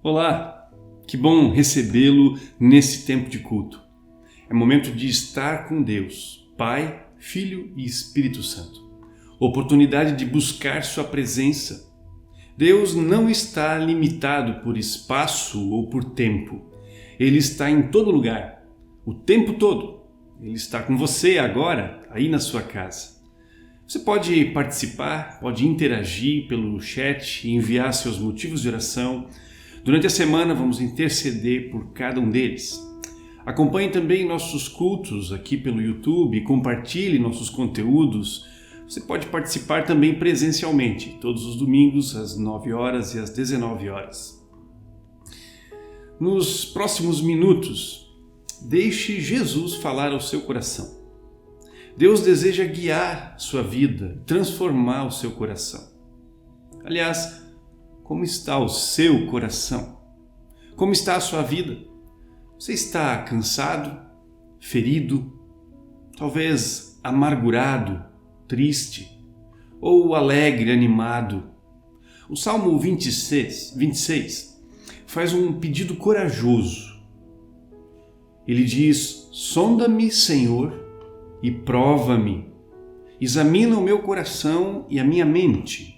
Olá, que bom recebê-lo nesse tempo de culto. É momento de estar com Deus, Pai, Filho e Espírito Santo. Oportunidade de buscar sua presença. Deus não está limitado por espaço ou por tempo. Ele está em todo lugar, o tempo todo. Ele está com você agora, aí na sua casa. Você pode participar, pode interagir pelo chat e enviar seus motivos de oração. Durante a semana vamos interceder por cada um deles. Acompanhe também nossos cultos aqui pelo YouTube, compartilhe nossos conteúdos. Você pode participar também presencialmente, todos os domingos às 9 horas e às 19 horas. Nos próximos minutos, deixe Jesus falar ao seu coração. Deus deseja guiar sua vida, transformar o seu coração. Aliás, como está o seu coração? Como está a sua vida? Você está cansado, ferido, talvez amargurado, triste ou alegre, animado? O Salmo 26 faz um pedido corajoso. Ele diz: sonda-me, Senhor, e prova-me. Examina o meu coração e a minha mente.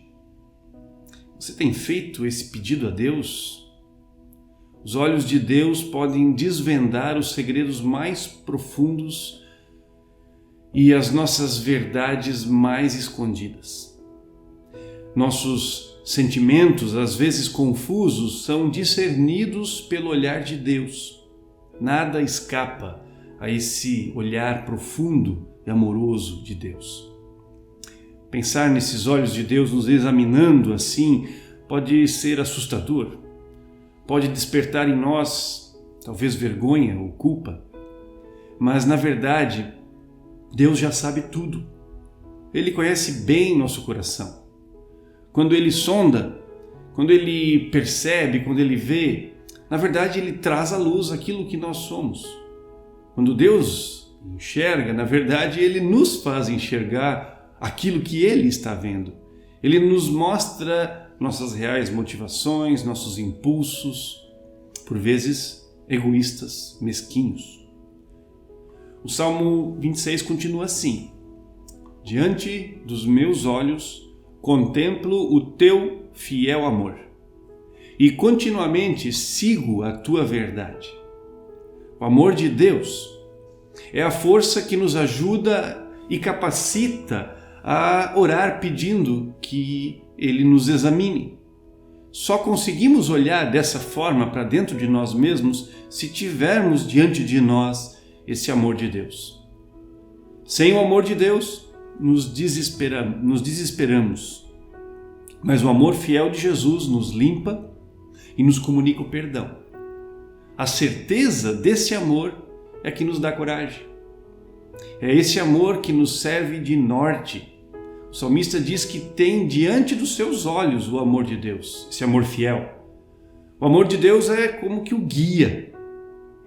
Você tem feito esse pedido a Deus? Os olhos de Deus podem desvendar os segredos mais profundos e as nossas verdades mais escondidas. Nossos sentimentos, às vezes confusos, são discernidos pelo olhar de Deus. Nada escapa a esse olhar profundo e amoroso de Deus. Pensar nesses olhos de Deus nos examinando assim pode ser assustador, pode despertar em nós talvez vergonha ou culpa, mas na verdade Deus já sabe tudo. Ele conhece bem nosso coração. Quando Ele sonda, quando Ele percebe, quando Ele vê, na verdade Ele traz à luz aquilo que nós somos. Quando Deus enxerga, na verdade Ele nos faz enxergar aquilo que Ele está vendo. Ele nos mostra nossas reais motivações, nossos impulsos, por vezes egoístas, mesquinhos. O Salmo 26 continua assim: diante dos meus olhos contemplo o teu fiel amor e continuamente sigo a tua verdade. O amor de Deus é a força que nos ajuda e capacita a orar pedindo que Ele nos examine. Só conseguimos olhar dessa forma para dentro de nós mesmos se tivermos diante de nós esse amor de Deus. Sem o amor de Deus, nos desesperamos. Mas o amor fiel de Jesus nos limpa e nos comunica o perdão. A certeza desse amor é que nos dá coragem. É esse amor que nos serve de norte. O salmista diz que tem diante dos seus olhos o amor de Deus, esse amor fiel. O amor de Deus é como que o guia.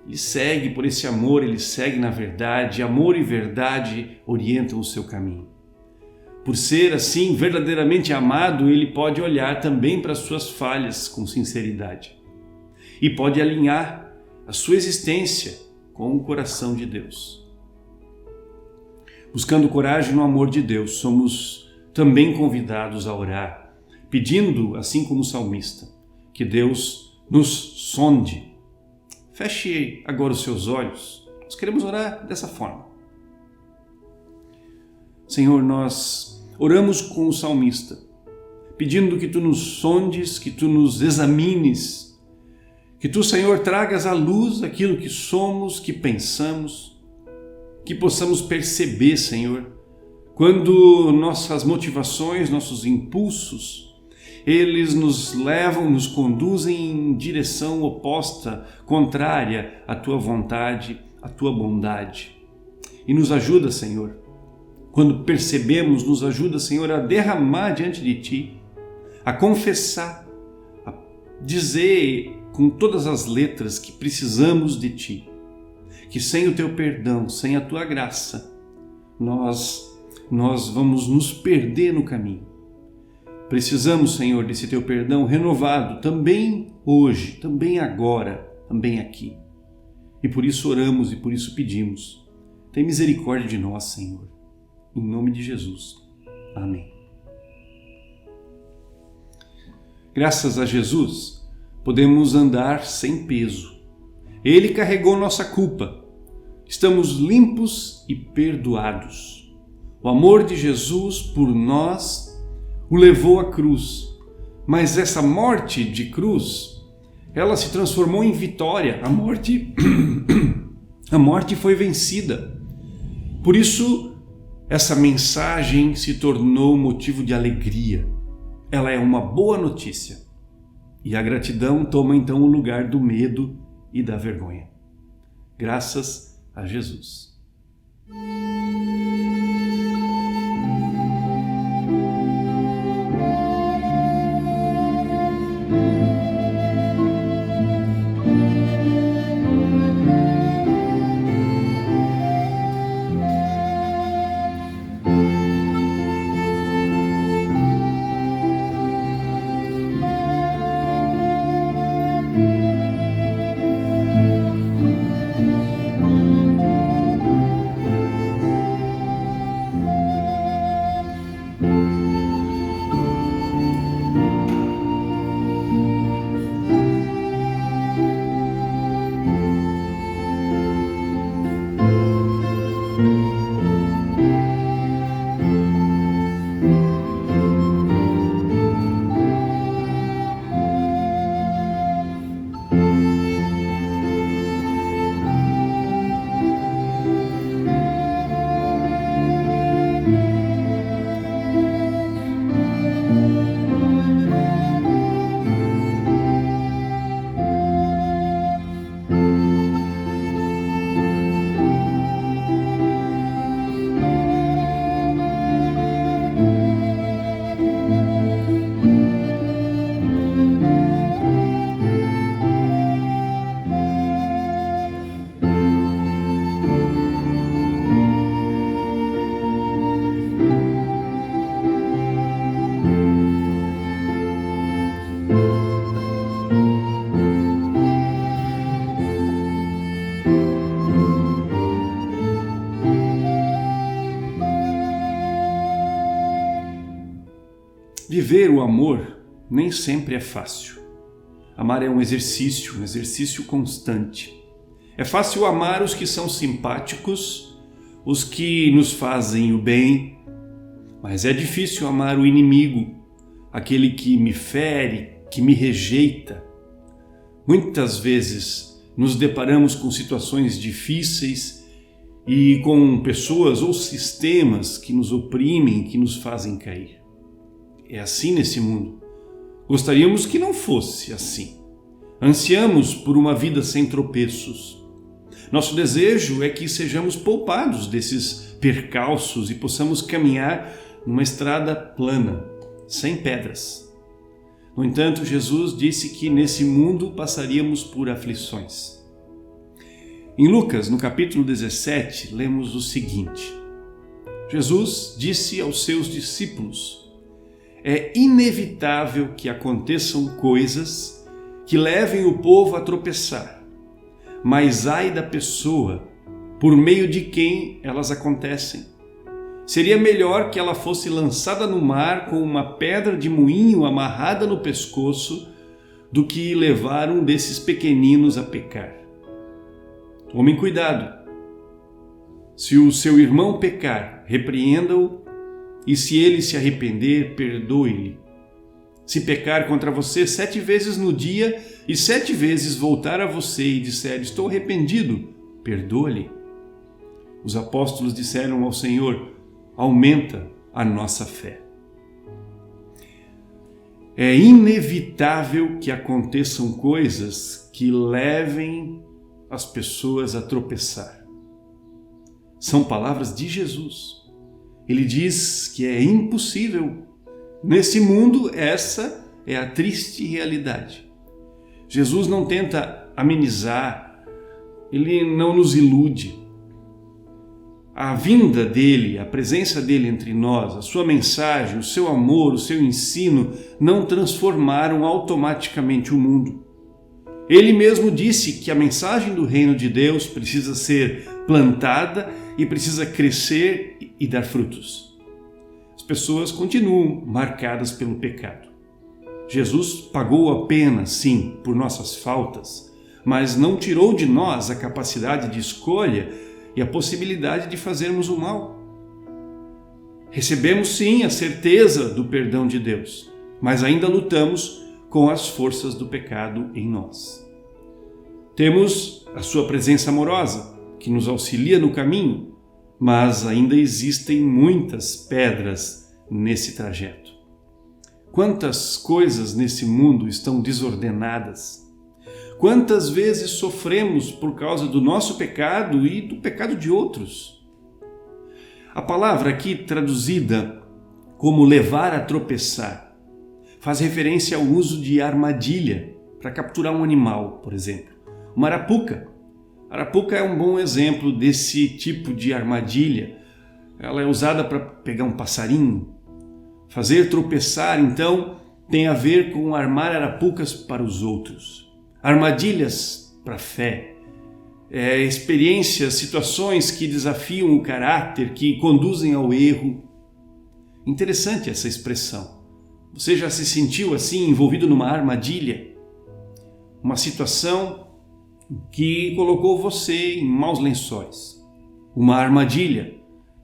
Ele segue por esse amor, ele segue na verdade. Amor e verdade orientam o seu caminho. Por ser assim verdadeiramente amado, ele pode olhar também para as suas falhas com sinceridade. E pode alinhar a sua existência com o coração de Deus. Buscando coragem no amor de Deus, somos também convidados a orar, pedindo, assim como o salmista, que Deus nos sonde. Feche agora os seus olhos. Nós queremos orar dessa forma. Senhor, nós oramos com o salmista, pedindo que Tu nos sondes, que Tu nos examines, que Tu, Senhor, tragas à luz aquilo que somos, que pensamos, que possamos perceber, Senhor, quando nossas motivações, nossos impulsos, eles nos levam, nos conduzem em direção oposta, contrária à Tua vontade, à Tua bondade. E nos ajuda, Senhor, quando percebemos, nos ajuda, Senhor, a derramar diante de Ti, a confessar, a dizer com todas as letras que precisamos de Ti, que sem o Teu perdão, sem a Tua graça, nós vamos nos perder no caminho. Precisamos, Senhor, desse Teu perdão renovado também hoje, também agora, também aqui. E por isso oramos e por isso pedimos. Tem misericórdia de nós, Senhor. Em nome de Jesus. Amém. Graças a Jesus, podemos andar sem peso. Ele carregou nossa culpa. Estamos limpos e perdoados. O amor de Jesus por nós o levou à cruz. Mas essa morte de cruz, ela se transformou em vitória. A morte foi vencida. Por isso, essa mensagem se tornou motivo de alegria. Ela é uma boa notícia. E a gratidão toma então o lugar do medo e da vergonha. Graças a Jesus. Viver o amor nem sempre é fácil. Amar é um exercício constante. É fácil amar os que são simpáticos, os que nos fazem o bem, mas é difícil amar o inimigo, aquele que me fere, que me rejeita. Muitas vezes nos deparamos com situações difíceis e com pessoas ou sistemas que nos oprimem, que nos fazem cair. É assim nesse mundo. Gostaríamos que não fosse assim. Ansiamos por uma vida sem tropeços. Nosso desejo é que sejamos poupados desses percalços e possamos caminhar numa estrada plana, sem pedras. No entanto, Jesus disse que nesse mundo passaríamos por aflições. Em Lucas, no capítulo 17, lemos o seguinte: Jesus disse aos seus discípulos: é inevitável que aconteçam coisas que levem o povo a tropeçar, mas ai da pessoa por meio de quem elas acontecem. Seria melhor que ela fosse lançada no mar com uma pedra de moinho amarrada no pescoço do que levar um desses pequeninos a pecar. Tomem cuidado. Se o seu irmão pecar, repreenda-o, e se ele se arrepender, perdoe-lhe. Se pecar contra você 7 vezes no dia e 7 vezes voltar a você e disser: estou arrependido, perdoa-lhe. Os apóstolos disseram ao Senhor: aumenta a nossa fé. É inevitável que aconteçam coisas que levem as pessoas a tropeçar. São palavras de Jesus. Ele diz que é impossível. Nesse mundo, essa é a triste realidade. Jesus não tenta amenizar, ele não nos ilude. a vinda dele, a presença dele entre nós, a sua mensagem, o seu amor, o seu ensino não transformaram automaticamente o mundo. Ele mesmo disse que a mensagem do reino de Deus precisa ser plantada e precisa crescer e dar frutos. As pessoas continuam marcadas pelo pecado. Jesus pagou a pena, sim, por nossas faltas, mas não tirou de nós a capacidade de escolha e a possibilidade de fazermos o mal. Recebemos, sim, a certeza do perdão de Deus, mas ainda lutamos com as forças do pecado em nós. Temos a sua presença amorosa, que nos auxilia no caminho, mas ainda existem muitas pedras nesse trajeto. Quantas coisas nesse mundo estão desordenadas? Quantas vezes sofremos por causa do nosso pecado e do pecado de outros? A palavra aqui traduzida como levar a tropeçar faz referência ao uso de armadilha para capturar um animal, por exemplo. Uma arapuca. A arapuca é um bom exemplo desse tipo de armadilha. Ela é usada para pegar um passarinho. Fazer tropeçar, então, tem a ver com armar arapucas para os outros. Armadilhas para a fé. Experiências, situações que desafiam o caráter, que conduzem ao erro. Interessante essa expressão. Você já se sentiu assim, envolvido numa armadilha? Uma situação que colocou você em maus lençóis. Uma armadilha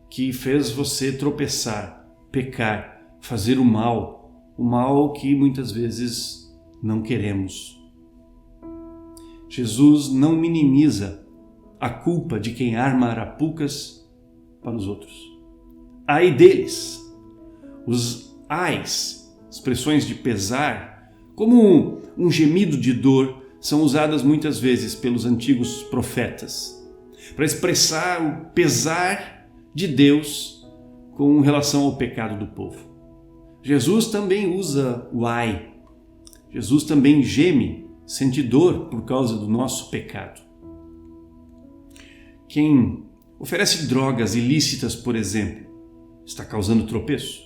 que fez você tropeçar, pecar, fazer o mal que muitas vezes não queremos. Jesus não minimiza a culpa de quem arma arapucas para os outros. Ai deles. Os ais, expressões de pesar, como um gemido de dor, são usadas muitas vezes pelos antigos profetas para expressar o pesar de Deus com relação ao pecado do povo. Jesus também usa o ai. Jesus também geme, sente dor por causa do nosso pecado. Quem oferece drogas ilícitas, por exemplo, está causando tropeço?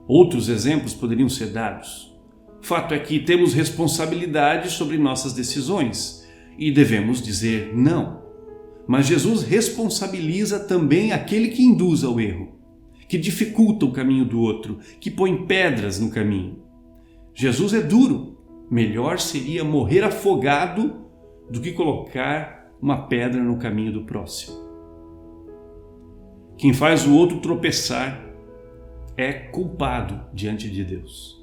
Outros exemplos poderiam ser dados. O fato é que temos responsabilidade sobre nossas decisões e devemos dizer não. Mas Jesus responsabiliza também aquele que induz ao erro, que dificulta o caminho do outro, que põe pedras no caminho. Jesus é duro. Melhor seria morrer afogado do que colocar uma pedra no caminho do próximo. Quem faz o outro tropeçar é culpado diante de Deus.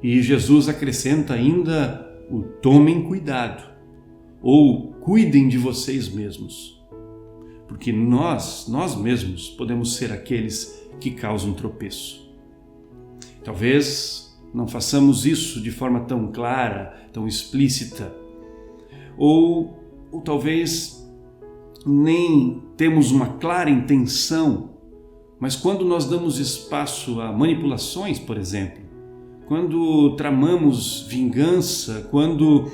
E Jesus acrescenta ainda o tomem cuidado, ou cuidem de vocês mesmos, porque nós mesmos podemos ser aqueles que causam tropeço. Talvez não façamos isso de forma tão clara, tão explícita, ou talvez nem temos uma clara intenção, mas quando nós damos espaço a manipulações, por exemplo, quando tramamos vingança, quando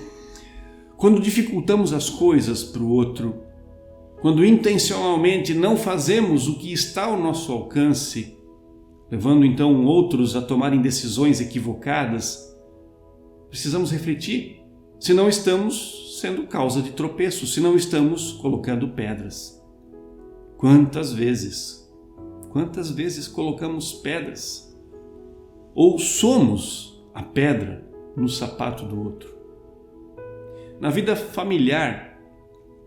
dificultamos as coisas para o outro, quando intencionalmente não fazemos o que está ao nosso alcance, levando então outros a tomarem decisões equivocadas, precisamos refletir se não estamos sendo causa de tropeço, se não estamos colocando pedras. Quantas vezes colocamos pedras? Ou somos a pedra no sapato do outro? Na vida familiar,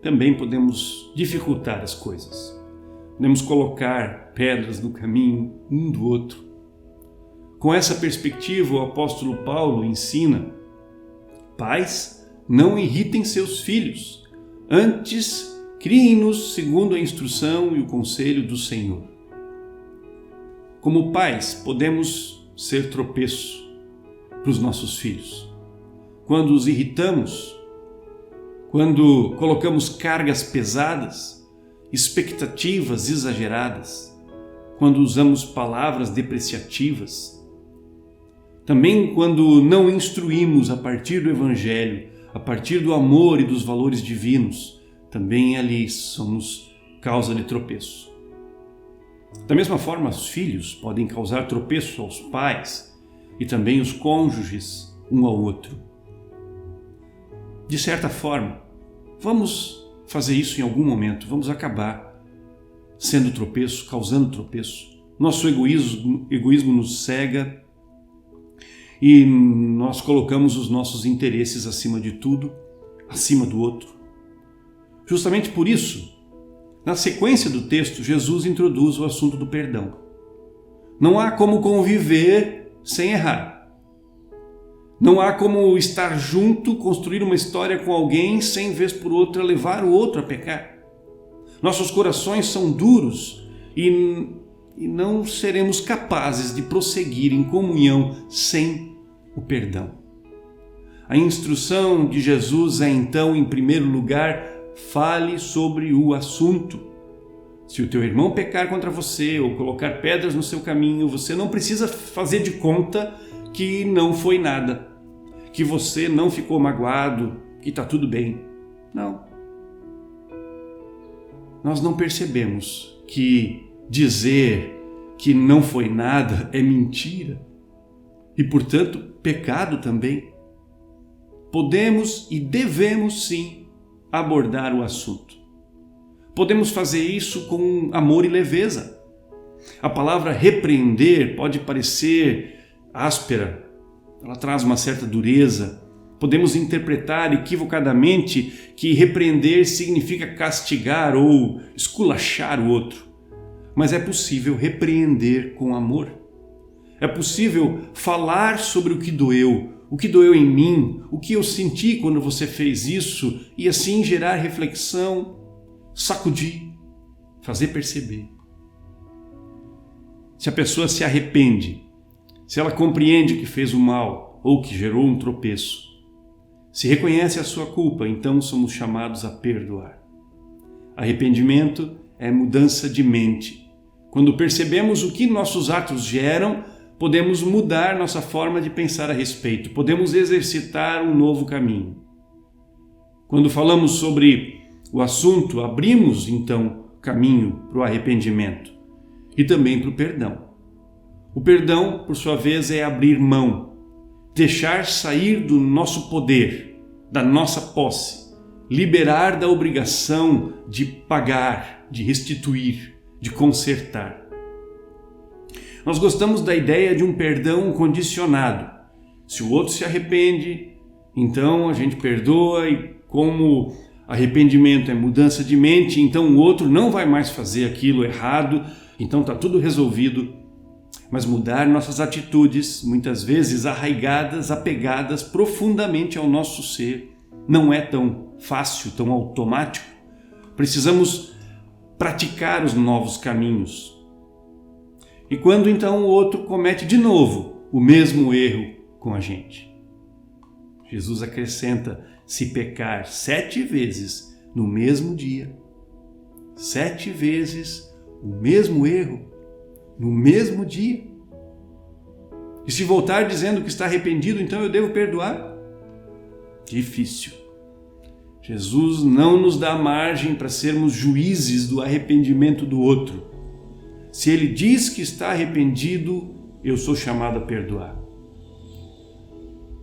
também podemos dificultar as coisas. Podemos colocar pedras no caminho um do outro. Com essa perspectiva, o apóstolo Paulo ensina: pais, não irritem seus filhos, antes criem-nos segundo a instrução e o conselho do Senhor. Como pais, podemos ser tropeço para os nossos filhos. Quando os irritamos, quando colocamos cargas pesadas, expectativas exageradas, quando usamos palavras depreciativas, também quando não instruímos a partir do Evangelho, a partir do amor e dos valores divinos, também ali somos causa de tropeço. Da mesma forma, os filhos podem causar tropeço aos pais e também os cônjuges um ao outro. De certa forma, vamos fazer isso em algum momento, vamos acabar sendo tropeço, causando tropeço. Nosso egoísmo nos cega e nós colocamos os nossos interesses acima de tudo, acima do outro. Justamente por isso, na sequência do texto, Jesus introduz o assunto do perdão. Não há como conviver sem errar. Não há como estar junto, construir uma história com alguém sem, vez por outra, levar o outro a pecar. Nossos corações são duros e não seremos capazes de prosseguir em comunhão sem o perdão. A instrução de Jesus é então, em primeiro lugar, fale sobre o assunto. Se o teu irmão pecar contra você ou colocar pedras no seu caminho, você não precisa fazer de conta que não foi nada, que você não ficou magoado, que está tudo bem. Não. Nós não percebemos que dizer que não foi nada é mentira e, portanto, pecado também. Podemos e devemos sim abordar o assunto. Podemos fazer isso com amor e leveza. A palavra repreender pode parecer áspera, ela traz uma certa dureza. Podemos interpretar equivocadamente que repreender significa castigar ou esculachar o outro. Mas é possível repreender com amor. É possível falar sobre o que doeu em mim, o que eu senti quando você fez isso, e assim gerar reflexão, sacudir, fazer perceber. Se a pessoa se arrepende, se ela compreende que fez o mal ou que gerou um tropeço, se reconhece a sua culpa, então somos chamados a perdoar. Arrependimento é mudança de mente. Quando percebemos o que nossos atos geram, podemos mudar nossa forma de pensar a respeito, podemos exercitar um novo caminho. Quando falamos sobre o assunto, abrimos então caminho para o arrependimento e também para o perdão. O perdão, por sua vez, é abrir mão, deixar sair do nosso poder, da nossa posse, liberar da obrigação de pagar, de restituir, de consertar. Nós gostamos da ideia de um perdão condicionado. Se o outro se arrepende, então a gente perdoa, e como arrependimento é mudança de mente, então o outro não vai mais fazer aquilo errado, então está tudo resolvido. Mas mudar nossas atitudes, muitas vezes arraigadas, apegadas profundamente ao nosso ser, não é tão fácil, tão automático. Precisamos praticar os novos caminhos. E quando então o outro comete de novo o mesmo erro com a gente? Jesus acrescenta: se pecar 7 vezes no mesmo dia, 7 vezes o mesmo erro, no mesmo dia, e se voltar dizendo que está arrependido, então eu devo perdoar? Difícil. Jesus não nos dá margem para sermos juízes do arrependimento do outro. Se ele diz que está arrependido, eu sou chamado a perdoar.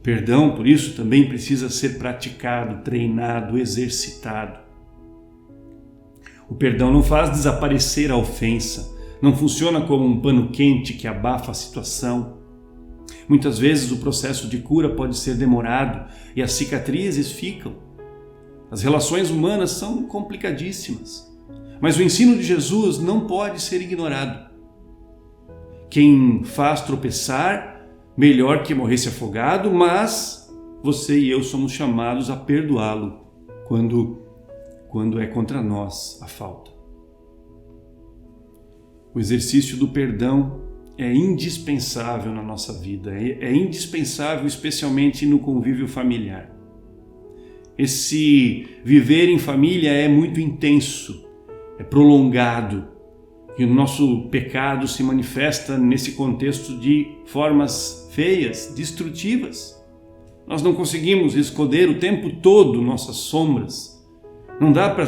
Perdão, por isso, também precisa ser praticado, treinado, exercitado. O perdão não faz desaparecer a ofensa, não funciona como um pano quente que abafa a situação. Muitas vezes o processo de cura pode ser demorado e as cicatrizes ficam. As relações humanas são complicadíssimas, mas o ensino de Jesus não pode ser ignorado. Quem faz tropeçar, melhor que morresse afogado, mas você e eu somos chamados a perdoá-lo quando é contra nós a falta. O exercício do perdão é indispensável na nossa vida, é indispensável especialmente no convívio familiar. Esse viver em família é muito intenso, é prolongado, e o nosso pecado se manifesta nesse contexto de formas feias, destrutivas. Nós não conseguimos esconder o tempo todo nossas sombras. Não dá para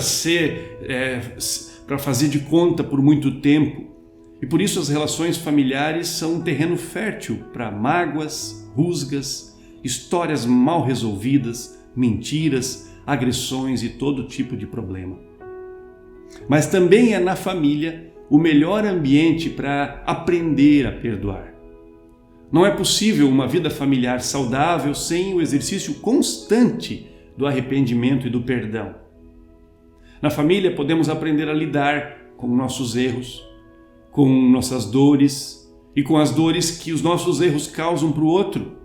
para fazer de conta por muito tempo. E por isso as relações familiares são um terreno fértil para mágoas, rusgas, histórias mal resolvidas, mentiras, agressões e todo tipo de problema. Mas também é na família o melhor ambiente para aprender a perdoar. Não é possível uma vida familiar saudável sem o exercício constante do arrependimento e do perdão. Na família podemos aprender a lidar com nossos erros, com nossas dores e com as dores que os nossos erros causam para o outro,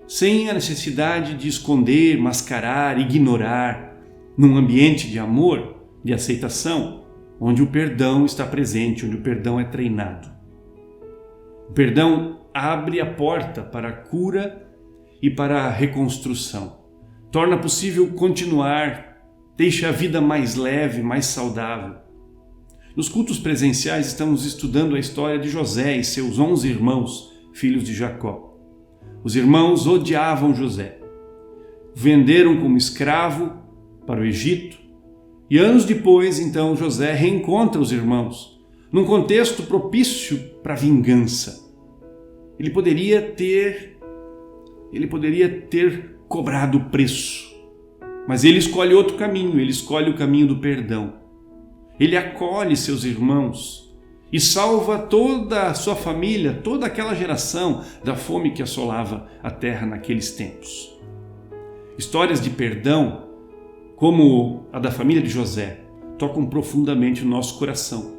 sem a necessidade de esconder, mascarar, ignorar, num ambiente de amor, de aceitação, onde o perdão está presente, onde o perdão é treinado. O perdão abre a porta para a cura e para a reconstrução. Torna possível continuar, deixa a vida mais leve, mais saudável. Nos cultos presenciais estamos estudando a história de José e seus 11 irmãos, filhos de Jacó. Os irmãos odiavam José. Venderam como escravo para o Egito e anos depois, então, José reencontra os irmãos num contexto propício para vingança. Ele poderia ter cobrado o preço, mas ele escolhe outro caminho, ele escolhe o caminho do perdão. Ele acolhe seus irmãos e salva toda a sua família, toda aquela geração da fome que assolava a terra naqueles tempos. Histórias de perdão, como a da família de José, tocam profundamente o nosso coração.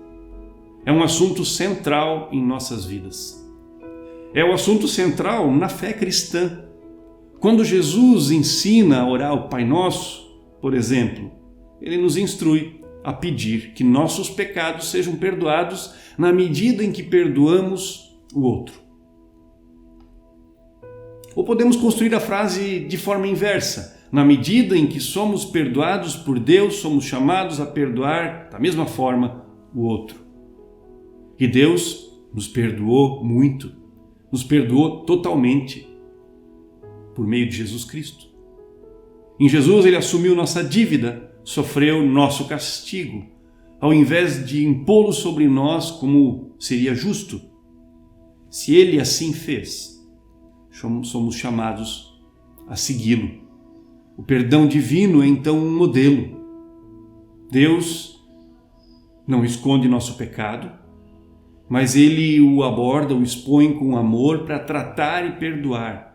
É um assunto central em nossas vidas. É o assunto central na fé cristã. Quando Jesus ensina a orar o Pai Nosso, por exemplo, ele nos instrui a pedir que nossos pecados sejam perdoados na medida em que perdoamos o outro. Ou podemos construir a frase de forma inversa. Na medida em que somos perdoados por Deus, somos chamados a perdoar da mesma forma o outro. E Deus nos perdoou muito, nos perdoou totalmente por meio de Jesus Cristo. Em Jesus ele assumiu nossa dívida, sofreu nosso castigo, ao invés de impô-lo sobre nós como seria justo. Se ele assim fez, somos chamados a segui-lo. O perdão divino é então um modelo. Deus não esconde nosso pecado, mas ele o aborda, o expõe com amor para tratar e perdoar.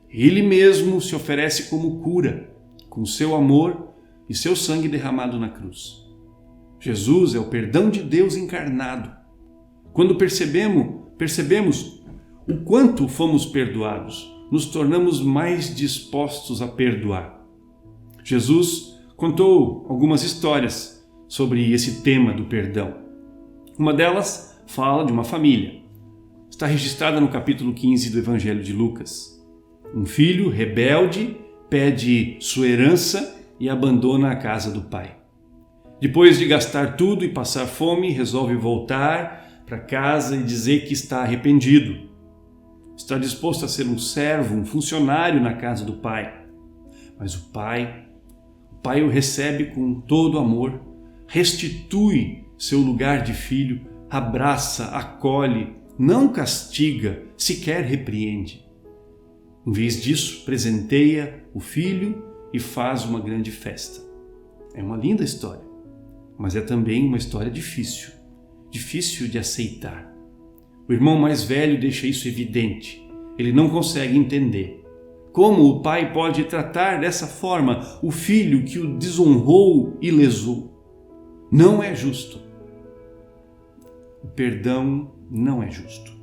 Ele mesmo se oferece como cura, com seu amor e seu sangue derramado na cruz. Jesus é o perdão de Deus encarnado. Quando percebemos o quanto fomos perdoados, nos tornamos mais dispostos a perdoar. Jesus contou algumas histórias sobre esse tema do perdão. Uma delas fala de uma família. Está registrada no capítulo 15 do Evangelho de Lucas. Um filho rebelde pede sua herança e abandona a casa do pai. Depois de gastar tudo e passar fome, resolve voltar para casa e dizer que está arrependido. Está disposto a ser um servo, um funcionário na casa do pai. Mas o pai o recebe com todo amor, restitui seu lugar de filho, abraça, acolhe, não castiga, sequer repreende. Em vez disso, presenteia o filho e faz uma grande festa. É uma linda história, mas é também uma história difícil de aceitar. O irmão mais velho deixa isso evidente. Ele não consegue entender como o pai pode tratar dessa forma o filho que o desonrou e lesou. Não é justo. O perdão não é justo.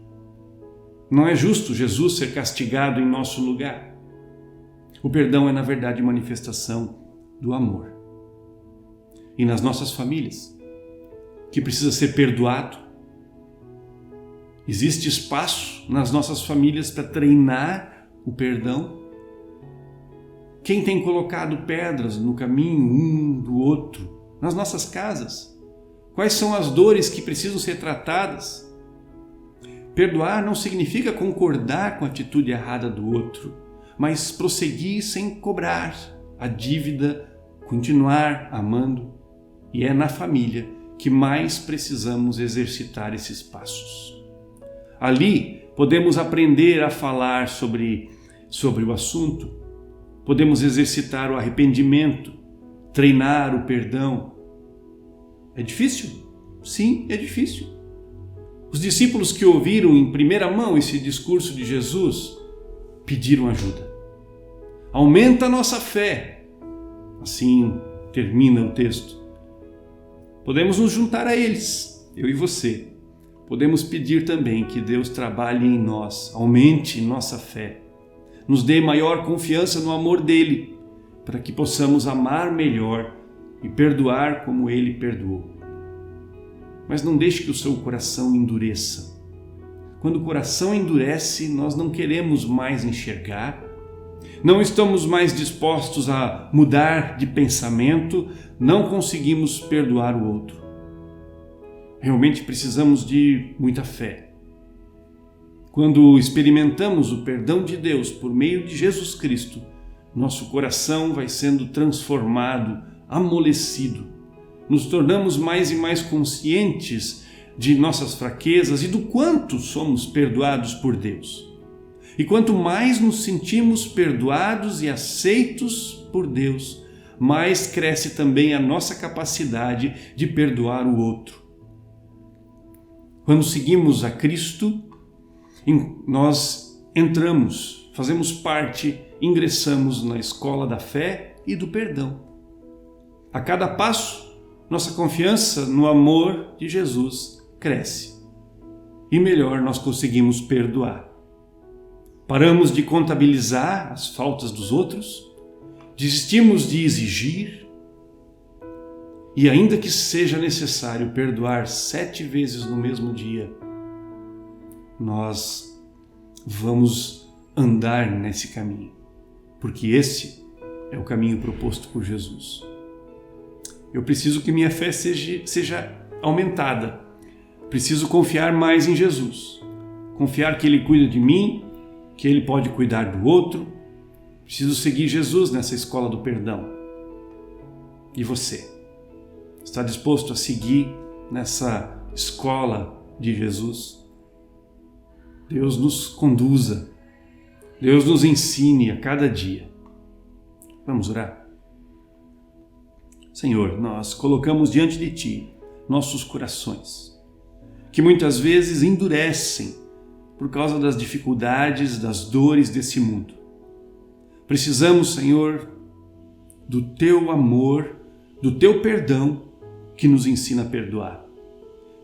Não é justo Jesus ser castigado em nosso lugar. O perdão é, na verdade, manifestação do amor. E nas nossas famílias, que precisa ser perdoado, existe espaço nas nossas famílias para treinar o perdão? Quem tem colocado pedras no caminho um do outro, nas nossas casas? Quais são as dores que precisam ser tratadas? Perdoar não significa concordar com a atitude errada do outro, mas prosseguir sem cobrar a dívida, continuar amando. E é na família que mais precisamos exercitar esses passos. Ali podemos aprender a falar sobre o assunto, podemos exercitar o arrependimento, treinar o perdão. É difícil? Sim, é difícil. Os discípulos que ouviram em primeira mão esse discurso de Jesus pediram ajuda. Aumenta a nossa fé. Assim termina o texto. Podemos nos juntar a eles, eu e você. Podemos pedir também que Deus trabalhe em nós, aumente nossa fé, nos dê maior confiança no amor dele, para que possamos amar melhor e perdoar como ele perdoou. Mas não deixe que o seu coração endureça. Quando o coração endurece, nós não queremos mais enxergar, não estamos mais dispostos a mudar de pensamento, não conseguimos perdoar o outro. Realmente precisamos de muita fé. Quando experimentamos o perdão de Deus por meio de Jesus Cristo, nosso coração vai sendo transformado, amolecido. Nos tornamos mais e mais conscientes de nossas fraquezas e do quanto somos perdoados por Deus. E quanto mais nos sentimos perdoados e aceitos por Deus, mais cresce também a nossa capacidade de perdoar o outro. Quando seguimos a Cristo, nós entramos, fazemos parte, ingressamos na escola da fé e do perdão. A cada passo, nossa confiança no amor de Jesus cresce e melhor nós conseguimos perdoar. Paramos de contabilizar as faltas dos outros, desistimos de exigir e ainda que seja necessário perdoar 7 vezes no mesmo dia, nós vamos andar nesse caminho, porque esse é o caminho proposto por Jesus. Eu preciso que minha fé seja aumentada. Preciso confiar mais em Jesus. Confiar que Ele cuida de mim, que Ele pode cuidar do outro. Preciso seguir Jesus nessa escola do perdão. E você? Está disposto a seguir nessa escola de Jesus? Deus nos conduza. Deus nos ensine a cada dia. Vamos orar? Senhor, nós colocamos diante de Ti nossos corações, que muitas vezes endurecem por causa das dificuldades, das dores desse mundo. Precisamos, Senhor, do Teu amor, do Teu perdão que nos ensina a perdoar.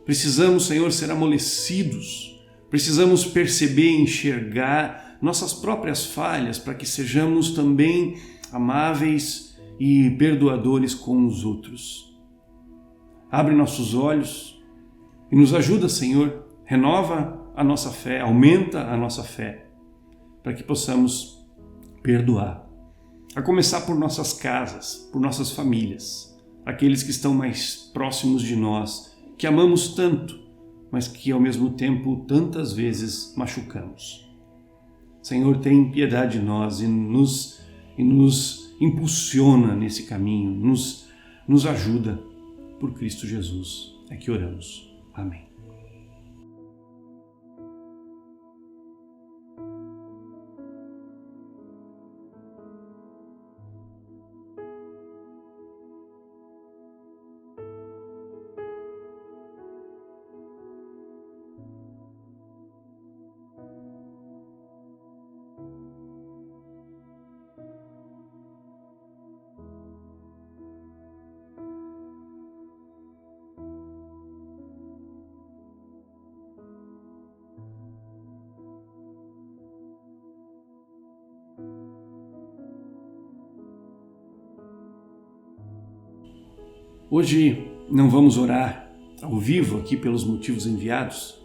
Precisamos, Senhor, ser amolecidos, precisamos perceber e enxergar nossas próprias falhas para que sejamos também amáveis e perdoadores com os outros. Abre nossos olhos e nos ajuda, Senhor, renova a nossa fé, aumenta a nossa fé, para que possamos perdoar. A começar por nossas casas, por nossas famílias, aqueles que estão mais próximos de nós, que amamos tanto, mas que ao mesmo tempo tantas vezes machucamos. Senhor, tem piedade de nós e nos impulsiona nesse caminho, nos ajuda. Por Cristo Jesus é que oramos. Amém. Hoje não vamos orar ao vivo aqui pelos motivos enviados,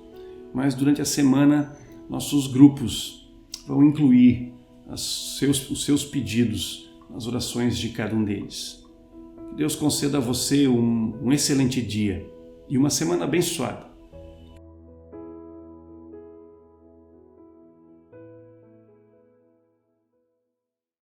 mas durante a semana nossos grupos vão incluir os seus pedidos nas orações de cada um deles. Que Deus conceda a você um excelente dia e uma semana abençoada.